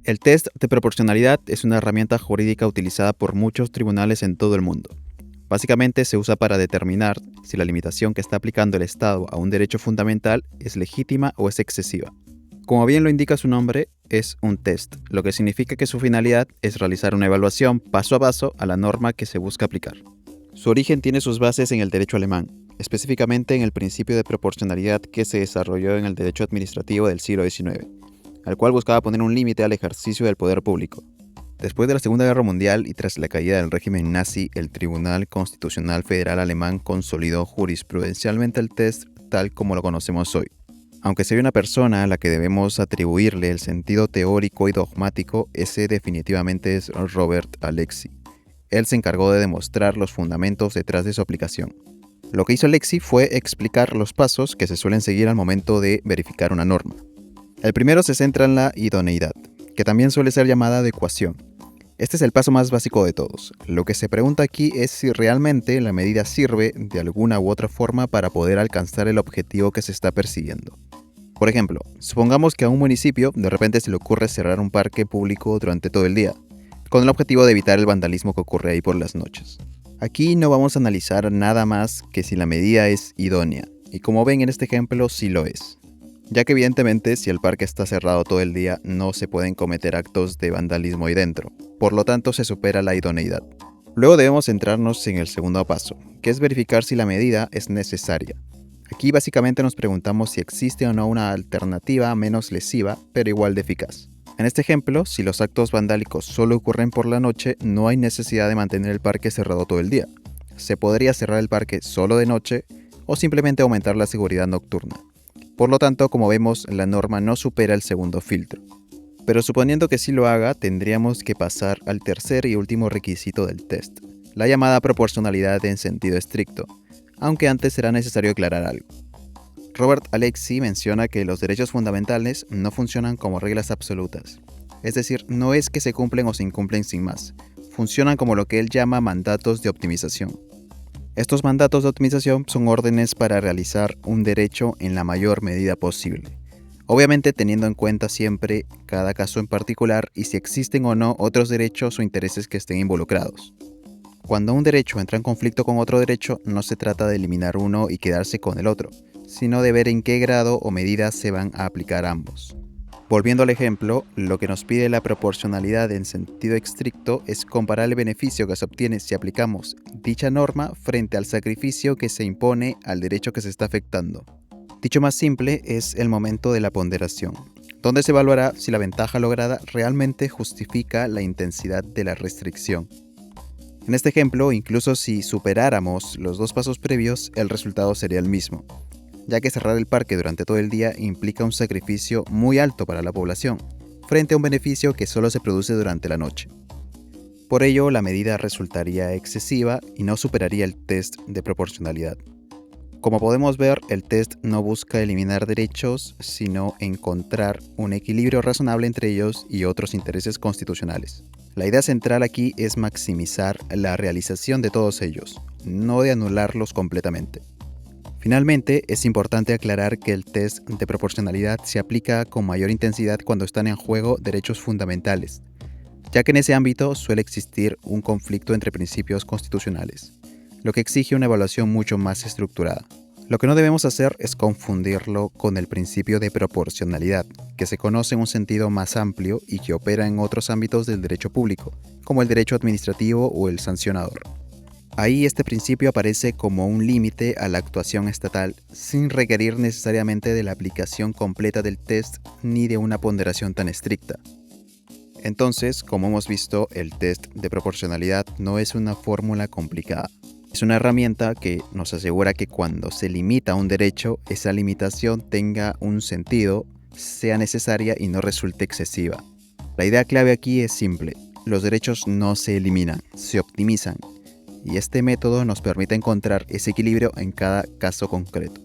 El test de proporcionalidad es una herramienta jurídica utilizada por muchos tribunales en todo el mundo. Básicamente se usa para determinar si la limitación que está aplicando el Estado a un derecho fundamental es legítima o es excesiva. Como bien lo indica su nombre, es un test, lo que significa que su finalidad es realizar una evaluación paso a paso a la norma que se busca aplicar. Su origen tiene sus bases en el derecho alemán, específicamente en el principio de proporcionalidad que se desarrolló en el derecho administrativo del siglo XIX, al cual buscaba poner un límite al ejercicio del poder público. Después de la Segunda Guerra Mundial y tras la caída del régimen nazi, el Tribunal Constitucional Federal Alemán consolidó jurisprudencialmente el test tal como lo conocemos hoy. Aunque si hay una persona a la que debemos atribuirle el sentido teórico y dogmático, ese definitivamente es Robert Alexy. Él se encargó de demostrar los fundamentos detrás de su aplicación. Lo que hizo Alexy fue explicar los pasos que se suelen seguir al momento de verificar una norma. El primero se centra en la idoneidad, que también suele ser llamada adecuación. Este es el paso más básico de todos. Lo que se pregunta aquí es si realmente la medida sirve de alguna u otra forma para poder alcanzar el objetivo que se está persiguiendo. Por ejemplo, supongamos que a un municipio de repente se le ocurre cerrar un parque público durante todo el día, con el objetivo de evitar el vandalismo que ocurre ahí por las noches. Aquí no vamos a analizar nada más que si la medida es idónea, y como ven en este ejemplo sí lo es. Ya que evidentemente si el parque está cerrado todo el día no se pueden cometer actos de vandalismo ahí dentro, por lo tanto se supera la idoneidad. Luego debemos centrarnos en el segundo paso, que es verificar si la medida es necesaria. Aquí básicamente nos preguntamos si existe o no una alternativa menos lesiva, pero igual de eficaz. En este ejemplo, si los actos vandálicos solo ocurren por la noche, no hay necesidad de mantener el parque cerrado todo el día. Se podría cerrar el parque solo de noche o simplemente aumentar la seguridad nocturna. Por lo tanto, como vemos, la norma no supera el segundo filtro. Pero suponiendo que sí lo haga, tendríamos que pasar al tercer y último requisito del test, la llamada proporcionalidad en sentido estricto, aunque antes será necesario aclarar algo. Robert Alexy menciona que los derechos fundamentales no funcionan como reglas absolutas, es decir, no es que se cumplen o se incumplen sin más, funcionan como lo que él llama mandatos de optimización. Estos mandatos de optimización son órdenes para realizar un derecho en la mayor medida posible, obviamente teniendo en cuenta siempre cada caso en particular y si existen o no otros derechos o intereses que estén involucrados. Cuando un derecho entra en conflicto con otro derecho, no se trata de eliminar uno y quedarse con el otro, sino de ver en qué grado o medida se van a aplicar ambos. Volviendo al ejemplo, lo que nos pide la proporcionalidad en sentido estricto es comparar el beneficio que se obtiene si aplicamos dicha norma frente al sacrificio que se impone al derecho que se está afectando. Dicho más simple, es el momento de la ponderación, donde se evaluará si la ventaja lograda realmente justifica la intensidad de la restricción. En este ejemplo, incluso si superáramos los dos pasos previos, el resultado sería el mismo, ya que cerrar el parque durante todo el día implica un sacrificio muy alto para la población, frente a un beneficio que solo se produce durante la noche. Por ello, la medida resultaría excesiva y no superaría el test de proporcionalidad. Como podemos ver, el test no busca eliminar derechos, sino encontrar un equilibrio razonable entre ellos y otros intereses constitucionales. La idea central aquí es maximizar la realización de todos ellos, no de anularlos completamente. Finalmente, es importante aclarar que el test de proporcionalidad se aplica con mayor intensidad cuando están en juego derechos fundamentales, ya que en ese ámbito suele existir un conflicto entre principios constitucionales, lo que exige una evaluación mucho más estructurada. Lo que no debemos hacer es confundirlo con el principio de proporcionalidad, que se conoce en un sentido más amplio y que opera en otros ámbitos del derecho público, como el derecho administrativo o el sancionador. Ahí este principio aparece como un límite a la actuación estatal, sin requerir necesariamente de la aplicación completa del test ni de una ponderación tan estricta. Entonces, como hemos visto, el test de proporcionalidad no es una fórmula complicada. Es una herramienta que nos asegura que cuando se limita un derecho, esa limitación tenga un sentido, sea necesaria y no resulte excesiva. La idea clave aquí es simple: los derechos no se eliminan, se optimizan. Y este método nos permite encontrar ese equilibrio en cada caso concreto.